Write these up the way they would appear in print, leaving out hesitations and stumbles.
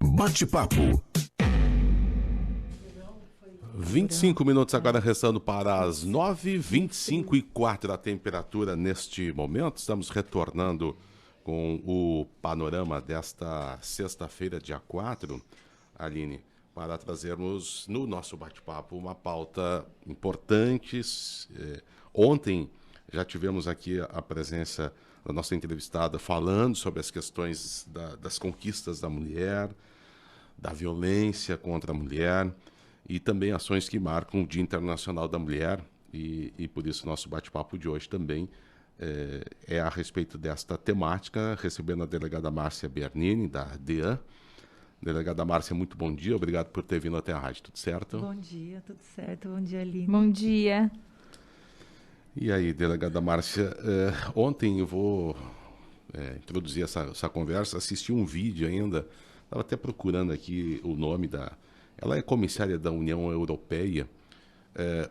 Bate-papo. 25 minutos agora restando para as 9h25 a temperatura neste momento. Estamos retornando com o panorama desta sexta-feira, dia 4, Aline, para trazermos no nosso bate-papo uma pauta importante. Ontem já tivemos aqui a presença da nossa entrevistada falando sobre as questões das conquistas da mulher, da violência contra a mulher e também ações que marcam o Dia Internacional da Mulher e por isso nosso bate-papo de hoje também é a respeito desta temática, recebendo a delegada Márcia Bernini, da DEAN. Delegada Márcia, muito bom dia, obrigado por ter vindo até a rádio, tudo certo? Bom dia, tudo certo, bom dia, Aline. Bom dia. E aí, delegada Márcia, ontem eu vou introduzir essa conversa, assisti um vídeo ainda, estava até procurando aqui o nome ela é comissária da União Europeia,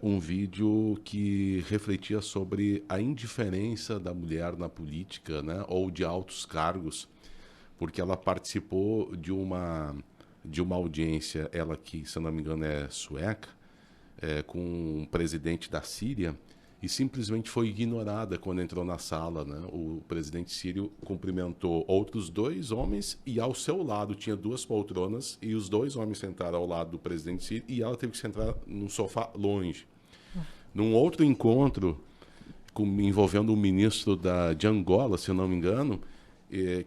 um vídeo que refletia sobre a indiferença da mulher na política, né, ou de altos cargos, porque ela participou de uma audiência, ela que, se eu não me engano, é sueca, com o presidente da Síria, e simplesmente foi ignorada quando entrou na sala, né? O presidente sírio cumprimentou outros dois homens e ao seu lado tinha duas poltronas e os dois homens sentaram ao lado do presidente sírio e ela teve que sentar num sofá longe. Num outro encontro envolvendo o ministro de Angola, se eu não me engano,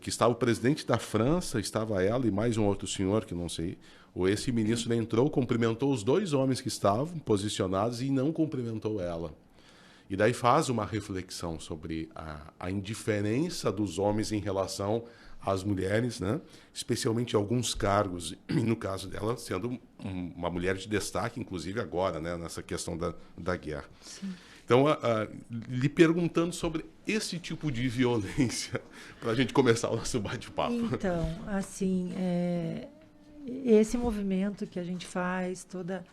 que estava o presidente da França, estava ela e mais um outro senhor, que não sei, esse ministro entrou, cumprimentou os dois homens que estavam posicionados e não cumprimentou ela. E daí faz uma reflexão sobre a indiferença dos homens em relação às mulheres, né? Especialmente em alguns cargos, e no caso dela sendo uma mulher de destaque, inclusive agora, né? Nessa questão da guerra. Sim. Então, lhe perguntando sobre esse tipo de violência, para a gente começar o nosso bate-papo. Então, assim, esse movimento que a gente faz, toda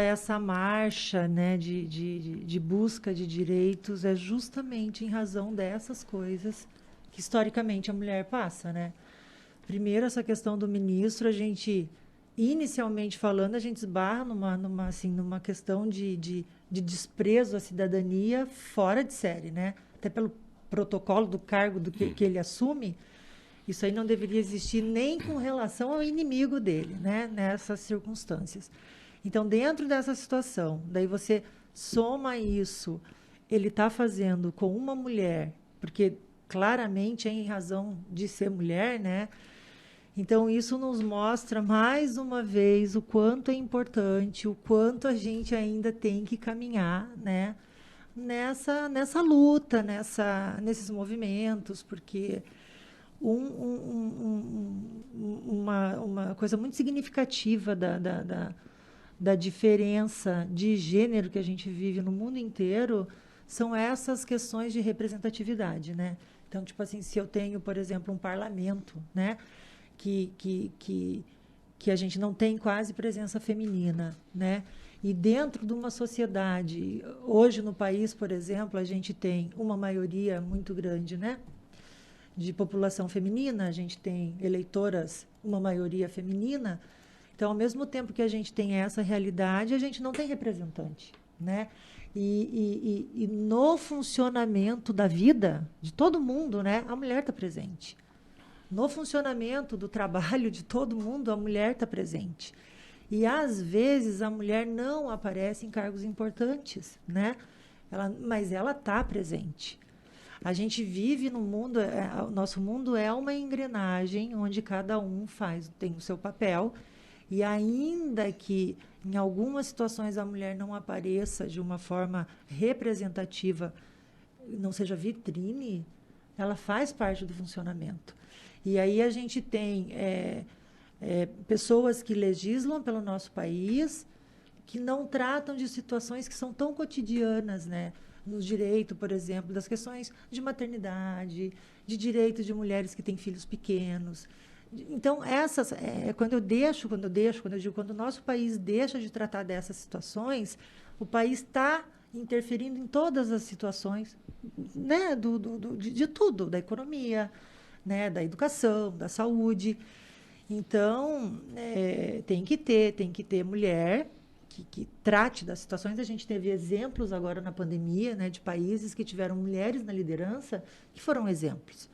essa marcha, né, de busca de direitos é justamente em razão dessas coisas que historicamente a mulher passa, né? Primeiro, essa questão do ministro, inicialmente falando, a gente esbarra numa questão de desprezo à cidadania fora de série, né? Até pelo protocolo do cargo que ele assume, isso aí não deveria existir nem com relação ao inimigo dele, né? Nessas circunstâncias. Então, dentro dessa situação, daí você soma isso, ele está fazendo com uma mulher, porque claramente é em razão de ser mulher, né? Então, isso nos mostra mais uma vez o quanto é importante, o quanto a gente ainda tem que caminhar, né? Nessa luta, nesses movimentos, porque uma coisa muito significativa da diferença de gênero que a gente vive no mundo inteiro são essas questões de representatividade, né? Então, tipo assim, se eu tenho, por exemplo, um parlamento, né, que a gente não tem quase presença feminina, né? E dentro de uma sociedade, hoje no país, por exemplo, a gente tem uma maioria muito grande, né, de população feminina, a gente tem eleitoras, uma maioria feminina. Então, ao mesmo tempo que a gente tem essa realidade, a gente não tem representante, né? E no funcionamento da vida de todo mundo, né, a mulher está presente. No funcionamento do trabalho de todo mundo, a mulher está presente. E, às vezes, a mulher não aparece em cargos importantes, né? Mas ela está presente. A gente vive no mundo, o nosso mundo é uma engrenagem onde cada um tem o seu papel. E ainda que em algumas situações a mulher não apareça de uma forma representativa, não seja vitrine, ela faz parte do funcionamento. E aí a gente tem pessoas que legislam pelo nosso país que não tratam de situações que são tão cotidianas, né? No direito, por exemplo, das questões de maternidade, de direitos de mulheres que têm filhos pequenos. Então, quando o nosso país deixa de tratar dessas situações, o país está interferindo em todas as situações, né, de tudo, da economia, né, da educação, da saúde. Então, tem que ter mulher que trate das situações. A gente teve exemplos agora na pandemia, né, de países que tiveram mulheres na liderança que foram exemplos.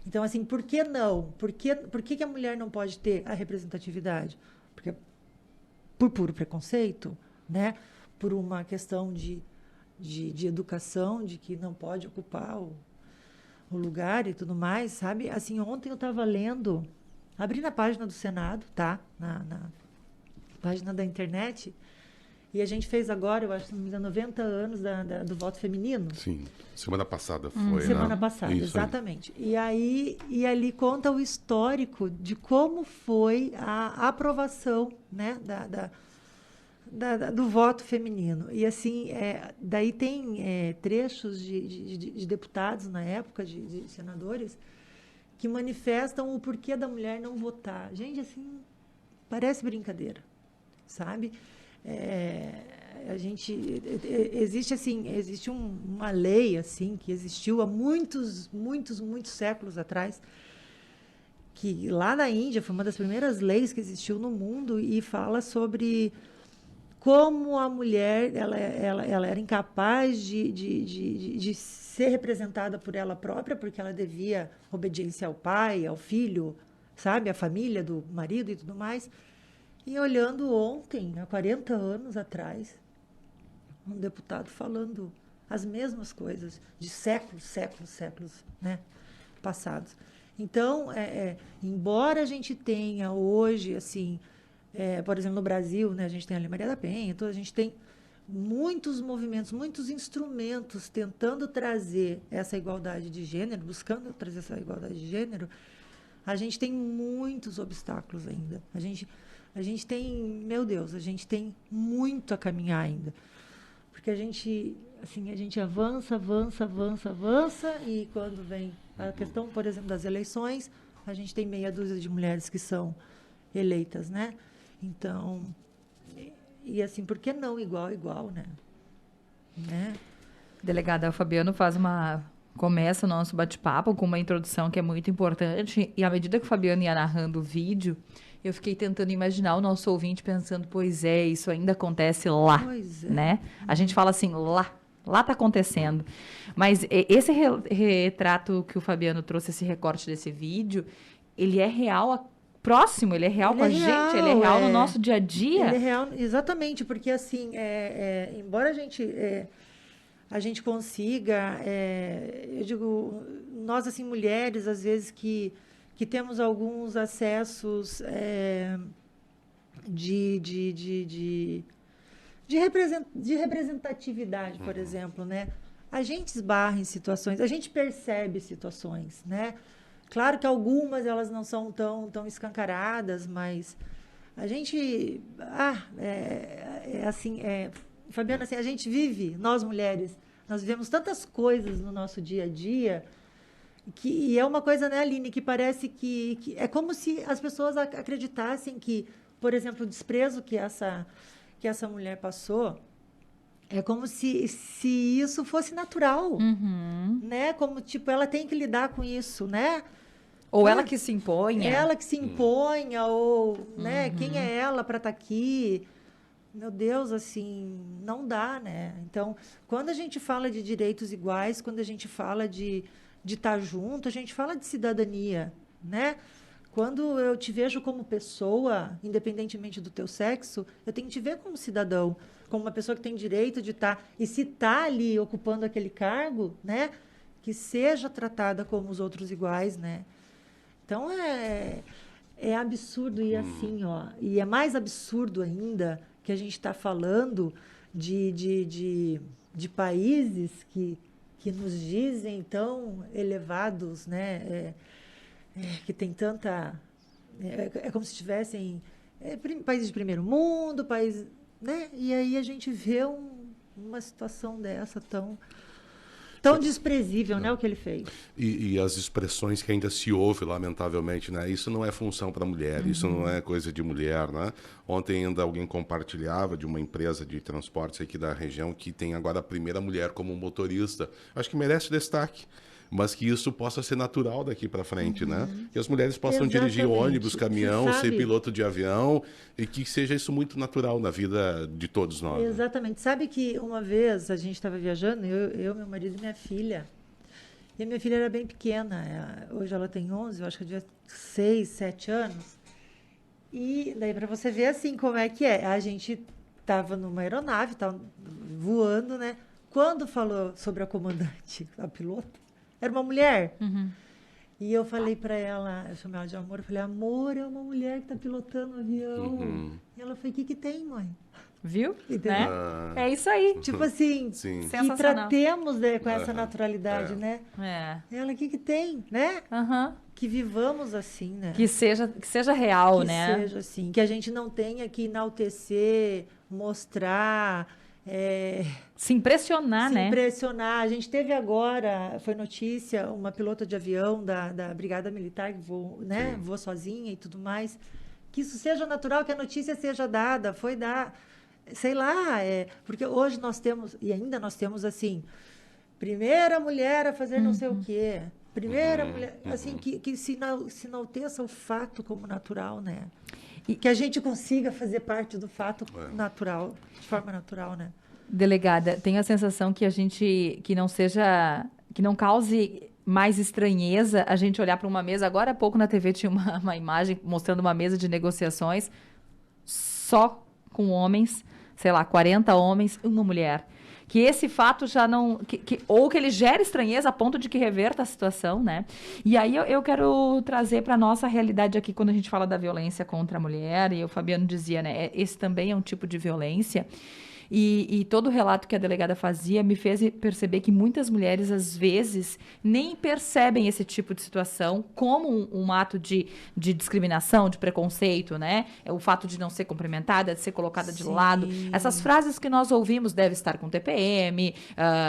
Então, assim, por que não? Por que a mulher não pode ter a representatividade? Porque por puro preconceito, né? Por uma questão de educação, de que não pode ocupar o lugar e tudo mais, sabe? Assim, ontem eu estava lendo, abri na página do Senado, tá? Na página da internet, e a gente fez agora, eu acho, se não me engano, 90 anos do voto feminino. Sim, semana passada foi, Semana né? passada, Isso exatamente. E ali conta o histórico de como foi a aprovação, né, do voto feminino. E assim, daí tem trechos de deputados na época, de senadores, que manifestam o porquê da mulher não votar. Gente, assim, parece brincadeira, sabe? Existe uma lei assim que existiu há muitos séculos atrás, que lá na Índia foi uma das primeiras leis que existiu no mundo e fala sobre como a mulher ela era incapaz de ser representada por ela própria, porque ela devia obediência ao pai, ao filho, sabe, à família do marido e tudo mais. E olhando ontem, há 40 anos atrás, um deputado falando as mesmas coisas de séculos, né, passados. Então, embora a gente tenha hoje, assim, por exemplo, no Brasil, né, a gente tem a Lei Maria da Penha, então a gente tem muitos movimentos, muitos instrumentos tentando trazer essa igualdade de gênero, buscando trazer essa igualdade de gênero, a gente tem muitos obstáculos ainda. A gente tem, meu Deus, a gente tem muito a caminhar ainda. Porque a gente avança, e quando vem a questão, por exemplo, das eleições, a gente tem meia dúzia de mulheres que são eleitas, né? Então, e assim, por que não igual, né? Delegada, o Fabiano começa o nosso bate-papo com uma introdução que é muito importante, e à medida que o Fabiano ia narrando o vídeo, eu fiquei tentando imaginar o nosso ouvinte pensando, pois é, isso ainda acontece lá, né? A gente fala assim, lá está acontecendo. Mas esse retrato que o Fabiano trouxe, esse recorte desse vídeo, ele é real próximo, ele é real com a gente, ele é real no nosso dia a dia. Ele é real, exatamente, porque assim, embora a gente consiga, eu digo, nós assim, mulheres, às vezes que temos alguns acessos de representatividade, por exemplo, né? A gente esbarra em situações, a gente percebe situações, né? Claro que algumas elas não são tão escancaradas, mas a gente, Fabiana, assim, a gente vive, nós mulheres, nós vivemos tantas coisas no nosso dia a dia, e é uma coisa, né, Aline, que parece que é como se as pessoas acreditassem que, por exemplo, o desprezo que essa mulher passou, é como se isso fosse natural, né? Como, tipo, ela tem que lidar com isso, né? Ou ela que se imponha. Ela que se imponha, ou, né, quem é ela para estar aqui? Meu Deus, assim, não dá, né? Então, quando a gente fala de direitos iguais, quando a gente fala de estar junto, a gente fala de cidadania, né? Quando eu te vejo como pessoa, independentemente do teu sexo, eu tenho que te ver como cidadão, como uma pessoa que tem direito de estar, e se está ali ocupando aquele cargo, né? Que seja tratada como os outros iguais, né? Então, é absurdo, e assim, ó, e é mais absurdo ainda que a gente está falando de países que nos dizem tão elevados, né? Que tem tanta... É como se estivessem países de primeiro mundo, países, né? E aí a gente vê uma situação dessa tão desprezível, né, o que ele fez. E as expressões que ainda se ouve, lamentavelmente, né? Isso não é função para mulher, isso não é coisa de mulher, né? Ontem ainda alguém compartilhava de uma empresa de transportes aqui da região que tem agora a primeira mulher como motorista. Acho que merece destaque. mas que isso possa ser natural daqui para frente, né? Que as mulheres possam dirigir Exatamente. ônibus, caminhão, Você ser sabe- piloto de avião, e que seja isso muito natural na vida de todos nós. Né? Exatamente. Sabe que uma vez a gente estava viajando, meu marido e minha filha. E a minha filha era bem pequena. Hoje ela tem 11, eu acho que devia 6, 7 anos. E daí para você ver assim como é que é. A gente estava numa aeronave, tava voando, né? Quando falou sobre a comandante, a piloto, era uma mulher. E eu falei para ela, eu chamei ela de amor, eu falei, amor, é uma mulher que está pilotando o avião. E ela falou, o que que tem, mãe? Viu? Entendeu? Né? É isso aí. Tipo assim, Sim. que Sensacional. tratemos com essa naturalidade, né? É. Ela, o que que tem, né? Aham. Que vivamos assim, né? Que seja real, Que né? seja assim, que a gente não tenha que enaltecer, mostrar, Se impressionar, se né? impressionar. A gente teve agora, foi notícia, uma pilota de avião da Brigada Militar que voou, né? Voou sozinha e tudo mais. Que isso seja natural, que a notícia seja dada, foi dar, sei lá, porque hoje nós temos, e ainda nós temos assim, primeira mulher a fazer não sei o quê. Primeira mulher, assim, que se enalteça o fato como natural, né? E que a gente consiga fazer parte do fato natural, de forma natural, né? Delegada, tenho a sensação que que não cause mais estranheza a gente olhar para uma mesa. Agora há pouco na TV tinha uma imagem mostrando uma mesa de negociações só com homens, sei lá, 40 homens e uma mulher. Que esse fato já não... ou que ele gera estranheza a ponto de que reverta a situação, né? E aí eu quero trazer para a nossa realidade aqui, quando a gente fala da violência contra a mulher, e o Fabiano dizia, né? Esse também é um tipo de violência. E todo o relato que a delegada fazia me fez perceber que muitas mulheres, às vezes, nem percebem esse tipo de situação como um ato de discriminação, de preconceito, né? É o fato de não ser cumprimentada, de ser colocada de lado. Essas frases que nós ouvimos, deve estar com TPM,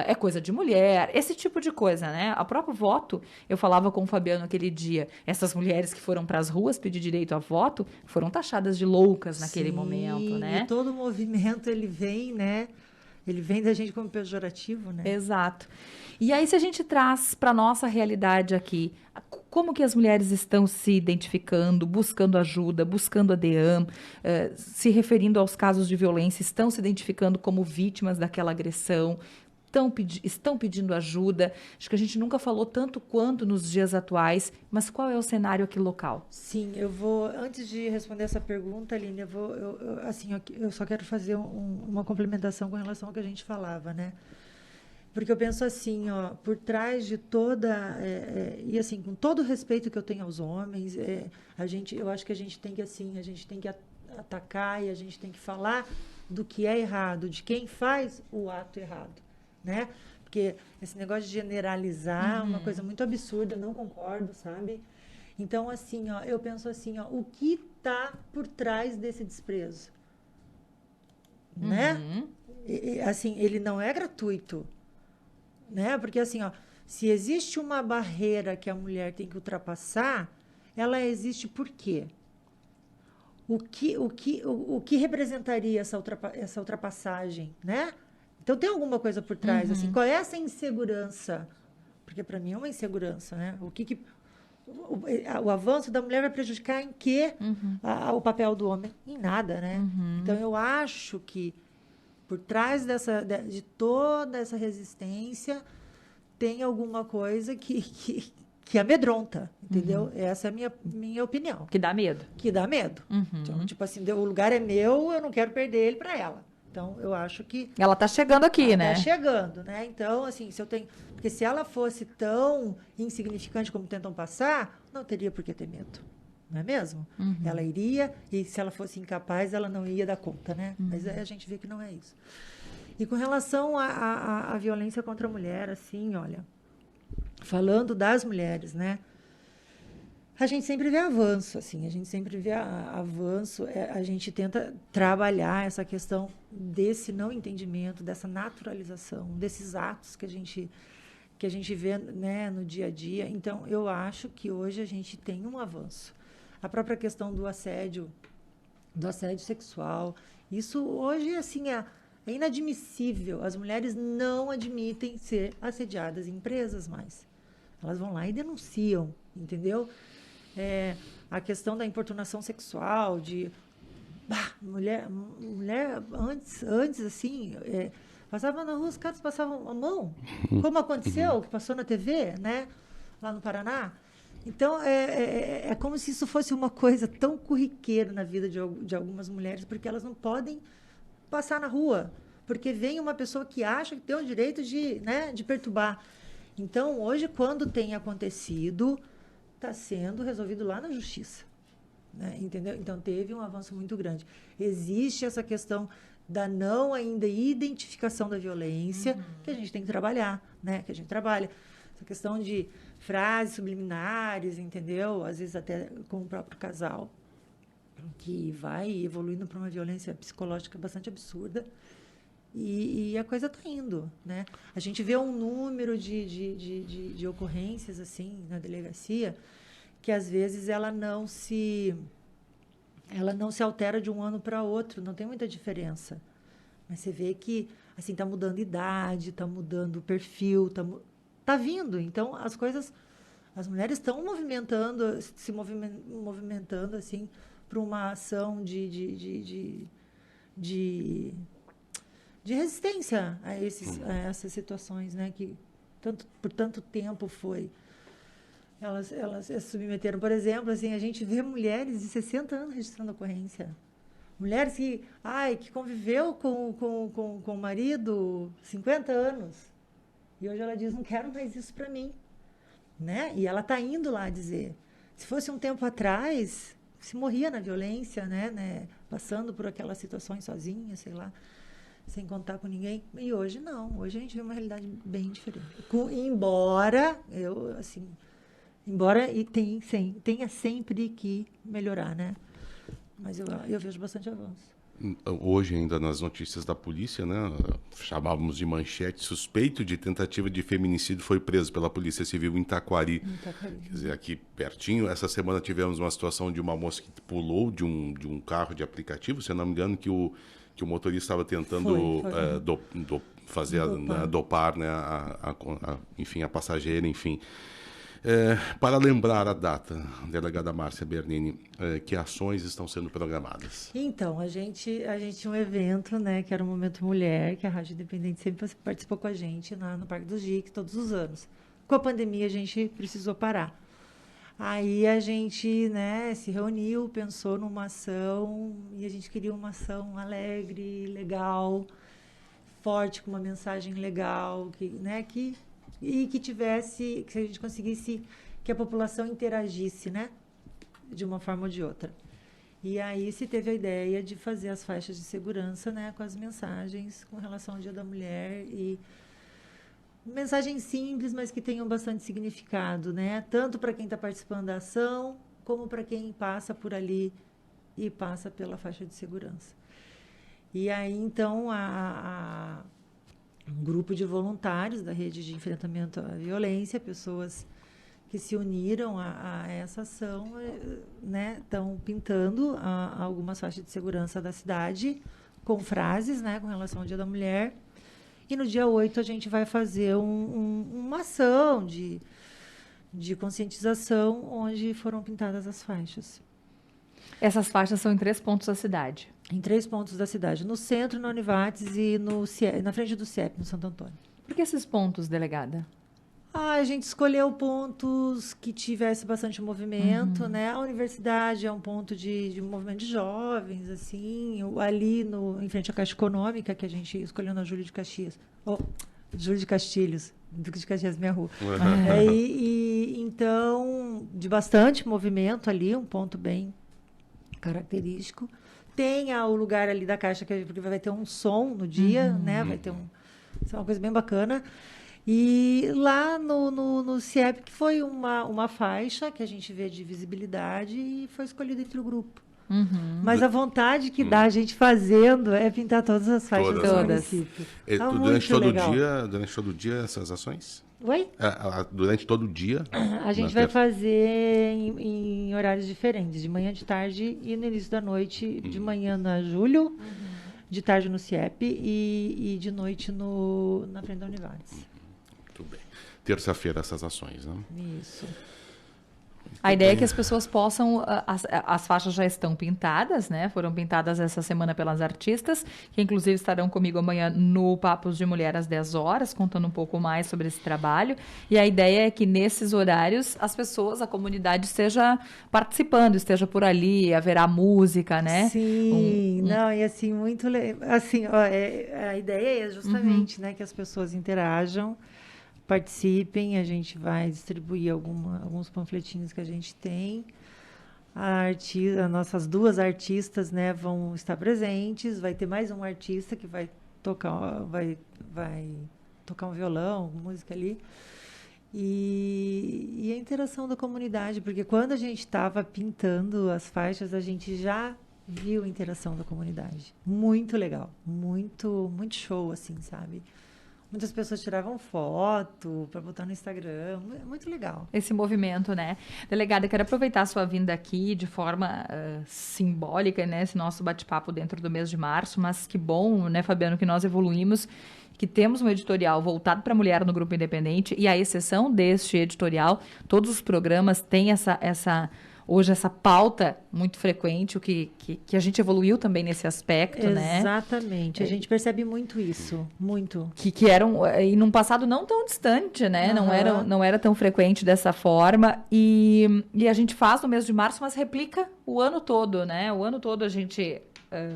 é coisa de mulher, esse tipo de coisa, né? O próprio voto, eu falava com o Fabiano aquele dia, essas mulheres que foram para as ruas pedir direito a voto, foram taxadas de loucas naquele momento, né? E todo o movimento, ele vem, né? Ele vem da gente como pejorativo, né? Exato. E aí, se a gente traz para nossa realidade aqui, como que as mulheres estão se identificando, buscando ajuda, buscando a DEAM, se referindo aos casos de violência, estão se identificando como vítimas daquela agressão, estão pedindo ajuda? Acho que a gente nunca falou tanto quanto nos dias atuais, mas qual é o cenário aqui local? Sim, antes de responder essa pergunta, Aline, eu só quero fazer uma complementação com relação ao que a gente falava, né? Porque eu penso assim, ó, por trás de toda, e assim, com todo o respeito que eu tenho aos homens, eu acho que a gente tem que atacar e a gente tem que falar do que é errado, de quem faz o ato errado, né? Porque esse negócio de generalizar é uma coisa muito absurda, não concordo, sabe? Então, assim, ó, eu penso assim, ó, o que está por trás desse desprezo, né? Assim, ele não é gratuito, né? Porque assim, ó, se existe uma barreira que a mulher tem que ultrapassar, ela existe por quê? O que representaria essa ultrapassagem, né? Então tem alguma coisa por trás, assim, qual é essa insegurança? Porque para mim é uma insegurança, né? O avanço da mulher vai prejudicar em quê o papel do homem? Em nada, né? Então eu acho que por trás de toda essa resistência tem alguma coisa que amedronta, entendeu? Essa é a minha opinião. Que dá medo. Que dá medo. Então, tipo assim, o lugar é meu, eu não quero perder ele para ela. Então, eu acho que... Ela está chegando aqui, né? Está chegando, né? Então, assim, porque se ela fosse tão insignificante como tentam passar, não teria por que ter medo. Não é mesmo? Ela iria, e se ela fosse incapaz, ela não ia dar conta, né? Mas aí a gente vê que não é isso. E com relação à violência contra a mulher, assim, olha, falando das mulheres, né? A gente sempre vê avanço, assim, a gente sempre vê avanço, a gente tenta trabalhar essa questão desse não entendimento, dessa naturalização, desses atos que a gente vê, né, no dia a dia. Então, eu acho que hoje a gente tem um avanço. A própria questão do assédio sexual, isso hoje, assim, é inadmissível. As mulheres não admitem ser assediadas em empresas mais. Elas vão lá e denunciam, entendeu? A questão da importunação sexual, mulher antes assim, passava na rua, os caras passavam a mão, como aconteceu, que passou na TV, né, lá no Paraná. Então, é como se isso fosse uma coisa tão corriqueira na vida de algumas mulheres, porque elas não podem passar na rua, porque vem uma pessoa que acha que tem o direito de perturbar. Então, hoje, quando tem acontecido, está sendo resolvido lá na justiça. Né? Entendeu? Então, teve um avanço muito grande. Existe essa questão da não ainda identificação da violência, que a gente tem que trabalhar, né? Que a gente trabalha. Essa questão de frases subliminares, entendeu? Às vezes até com o próprio casal, que vai evoluindo para uma violência psicológica bastante absurda. E a coisa está indo, né? A gente vê um número de ocorrências assim na delegacia que às vezes ela não se altera de um ano para outro, não tem muita diferença. Mas você vê que assim está mudando idade, está mudando o perfil, tá vindo. Então as mulheres estão se movimentando assim para uma ação de resistência a essas situações, né, que por tanto tempo elas se submeteram. Por exemplo, assim, a gente vê mulheres de 60 anos registrando ocorrência. Mulheres que conviveu com o marido 50 anos. E hoje ela diz, não quero mais isso para mim. Né? E ela está indo lá dizer. Se fosse um tempo atrás, se morria na violência, né? Passando por aquelas situações sozinha, sei lá, sem contar com ninguém. E hoje não. Hoje a gente vê uma realidade bem diferente. Embora tenha sempre que melhorar, né? Mas eu vejo bastante avanço. Hoje, ainda nas notícias da polícia, né, chamávamos de manchete, suspeito de tentativa de feminicídio foi preso pela Polícia Civil em Taquari. Quer dizer, aqui pertinho. Essa semana tivemos uma situação de uma moça que pulou de um carro de aplicativo, se eu não me engano, que o motorista estava tentando dopar, né, enfim, a passageira, enfim. Para lembrar a data, delegada Márcia Bernini, que ações estão sendo programadas? Então, a gente tinha um evento, né, que era o Momento Mulher, que a Rádio Independente sempre participou com a gente no Parque do Jic, todos os anos. Com a pandemia, a gente precisou parar. Aí a gente, né, se reuniu, pensou numa ação, e a gente queria uma ação alegre, legal, forte, com uma mensagem legal, que a gente conseguisse que a população interagisse, né, de uma forma ou de outra. E aí se teve a ideia de fazer as faixas de segurança, né, com as mensagens com relação ao Dia da Mulher, e mensagens simples, mas que tenham bastante significado, né, tanto para quem está participando da ação, como para quem passa por ali e passa pela faixa de segurança. E aí, então, um grupo de voluntários da Rede de Enfrentamento à Violência, pessoas que se uniram a essa ação, né, estão pintando algumas faixas de segurança da cidade com frases, né, com relação ao Dia da Mulher. E no dia 8 a gente vai fazer uma ação de conscientização onde foram pintadas as faixas. Essas faixas são em 3 pontos da cidade? Em 3 pontos da cidade. No centro, na Univates e na frente do CIEP, no Santo Antônio. Por que esses pontos, delegada? A gente escolheu pontos que tivesse bastante movimento, né? A universidade é um ponto de movimento de jovens, assim. Ali em frente à Caixa Econômica, que a gente escolheu na Júlio de Caxias. Júlio de Castilhos. Duque de Caxias, minha rua. Então, de bastante movimento ali, um ponto bem característico. Tem o lugar ali da Caixa, porque vai ter um som no dia, né? Vai ter isso é uma coisa bem bacana. E lá no CIEP, que foi uma faixa que a gente vê de visibilidade e foi escolhida entre o grupo. Mas a vontade que dá a gente fazendo é pintar todas as faixas do município. Durante todo o dia essas ações? Oi? Durante todo o dia? A gente vai fazer em horários diferentes, de manhã, de tarde e no início da noite, de manhã na Júlio, de tarde no CIEP e de noite na frente da Univates. Muito bem. terça-feira essas ações, né? Isso. A ideia é que as pessoas possam... As faixas já estão pintadas, né? Foram pintadas essa semana pelas artistas, que inclusive estarão comigo amanhã no Papos de Mulher às 10 horas, contando um pouco mais sobre esse trabalho. E a ideia é que nesses horários as pessoas, a comunidade esteja participando, esteja por ali, haverá música, né? Sim, não, e assim, muito... Assim, ó, a ideia é justamente, né, que as pessoas interajam, participem, a gente vai distribuir alguns panfletinhos que a gente tem. Nossas duas artistas, né, vão estar presentes. Vai ter mais um artista que vai tocar um violão, música ali. E a interação da comunidade, porque quando a gente estava pintando as faixas, a gente já viu a interação da comunidade. Muito legal, muito show, assim, sabe? Muitas pessoas tiravam foto para botar no Instagram. Muito legal. Esse movimento, né? Delegada, quero aproveitar a sua vinda aqui de forma simbólica, né? Esse nosso bate-papo dentro do mês de março. Mas que bom, né, Fabiano, que nós evoluímos, que temos um editorial voltado para a mulher no Grupo Independente. E à exceção deste editorial, todos os programas têm hoje essa pauta muito frequente, o que a gente evoluiu também nesse aspecto, né? Exatamente. A gente percebe muito isso, muito. Que eram, e num passado não tão distante, né? Não era tão frequente dessa forma. E a gente faz no mês de março, mas replica o ano todo, né? O ano todo a gente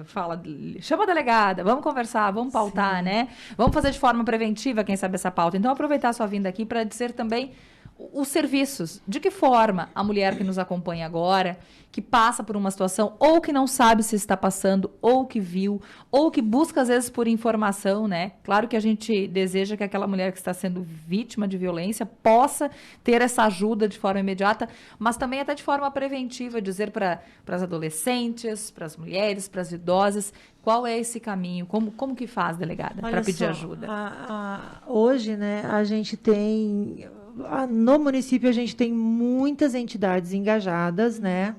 fala, chama a delegada, vamos conversar, vamos pautar, sim, né? Vamos fazer de forma preventiva, quem sabe, essa pauta. Então, aproveitar a sua vinda aqui para dizer também os serviços. De que forma a mulher que nos acompanha agora, que passa por uma situação, ou que não sabe se está passando, ou que viu, ou que busca, às vezes, por informação, né? Claro que a gente deseja que aquela mulher que está sendo vítima de violência possa ter essa ajuda de forma imediata, mas também até de forma preventiva, dizer para as adolescentes, para as mulheres, para as idosas, qual é esse caminho, como que faz, delegada, para pedir ajuda? Hoje, né, a gente tem... No município, a gente tem muitas entidades engajadas, né?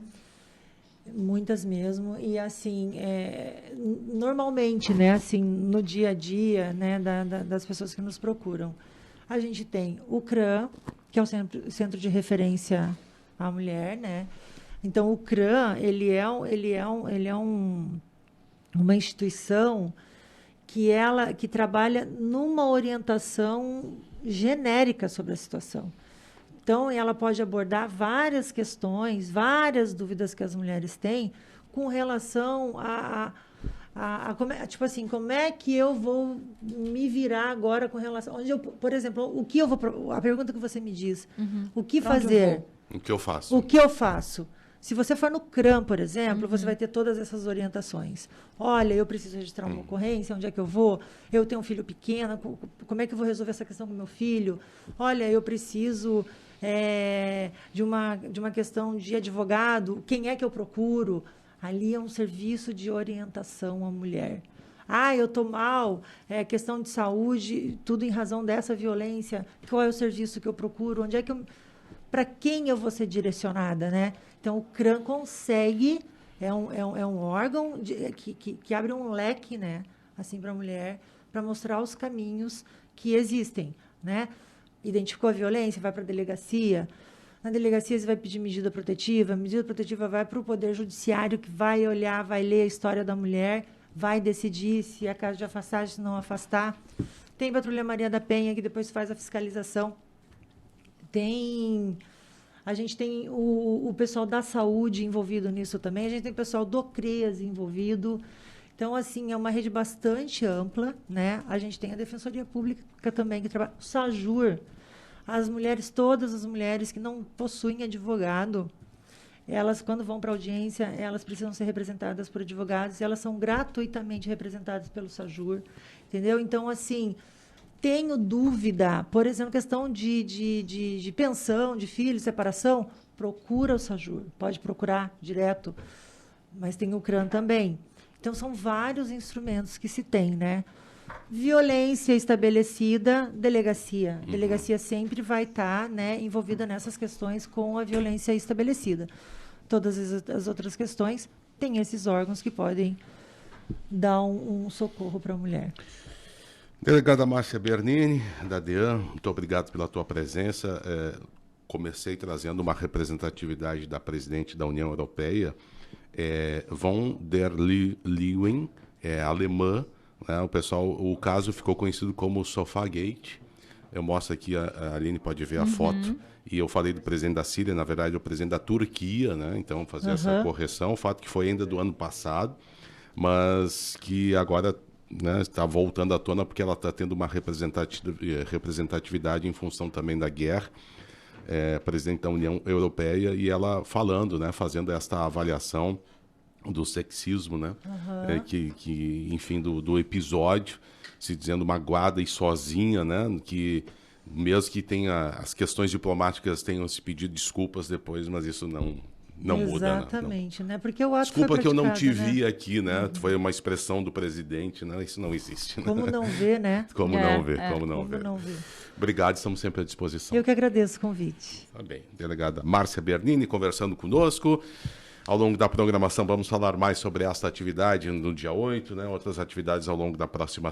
Muitas mesmo. E, assim, normalmente, né, assim, no dia a dia, né, das pessoas que nos procuram, a gente tem o CRAM, que é o Centro de Referência à Mulher, né? Então, o CRAM, ele é uma instituição que trabalha numa orientação genérica sobre a situação. Então, ela pode abordar várias questões, várias dúvidas que as mulheres têm com relação tipo assim, como é que eu vou me virar agora com relação... por exemplo, a pergunta que você me diz, o que fazer? O que eu faço? O que eu faço? Se você for no CRAM, por exemplo, você vai ter todas essas orientações. Olha, eu preciso registrar uma ocorrência, onde é que eu vou? Eu tenho um filho pequeno, como é que eu vou resolver essa questão com meu filho? Olha, eu preciso de uma questão de advogado, quem é que eu procuro? Ali é um serviço de orientação à mulher. Eu estou mal, questão de saúde, tudo em razão dessa violência. Qual é o serviço que eu procuro? Onde é que para quem eu vou ser direcionada, né? Então, o CRAM consegue, é um órgão que abre um leque, né, assim, para a mulher, para mostrar os caminhos que existem, né? Identificou a violência, vai para a delegacia. Na delegacia, você vai pedir medida protetiva. A medida protetiva vai para o Poder Judiciário, que vai olhar, vai ler a história da mulher, vai decidir se é caso de afastar, se não afastar. Tem Patrulha Maria da Penha, que depois faz a fiscalização. A gente tem o pessoal da saúde envolvido nisso também, a gente tem o pessoal do CREAS envolvido. Então, assim, é uma rede bastante ampla, né? A gente tem a Defensoria Pública também, que trabalha. O SAJUR, todas as mulheres que não possuem advogado, elas, quando vão para a audiência, elas precisam ser representadas por advogados, e elas são gratuitamente representadas pelo SAJUR, entendeu? Então, assim... Tenho dúvida, por exemplo, questão de pensão, de filho, separação, procura o SAJUR, pode procurar direto, mas tem o CRAM também. Então, são vários instrumentos que se tem, né? Violência estabelecida, delegacia. Delegacia sempre vai estar, né, envolvida nessas questões com a violência estabelecida. Todas as outras questões, tem esses órgãos que podem dar um socorro para a mulher. Delegada Márcia Bernini, da DEAN, muito obrigado pela tua presença. Comecei trazendo uma representatividade da presidente da União Europeia, von der Leyen, alemã, né? O caso ficou conhecido como Sofagate. Eu mostro aqui, a Aline pode ver a foto. E eu falei do presidente da Síria, na verdade, é o presidente da Turquia, né? Então, fazer essa correção. O fato que foi ainda do ano passado, mas que agora, né, está voltando à tona porque ela está tendo uma representatividade em função também da guerra. Presidente da União Europeia, e ela falando, né, fazendo esta avaliação do sexismo, né, enfim, do episódio, se dizendo magoada e sozinha, né, que mesmo que tenha as questões diplomáticas tenham se pedido desculpas depois, mas isso não muda. Exatamente, né? Porque o ato desculpa foi que eu não te praticado, vi aqui, né? Foi uma expressão do presidente, né? Isso não existe. Né? Como não ver, né? Como não ver, como não ver. Obrigado, estamos sempre à disposição. Eu que agradeço o convite. Tá bem. Delegada Márcia Bernini conversando conosco. Ao longo da programação vamos falar mais sobre esta atividade no dia 8, né? Outras atividades ao longo da próxima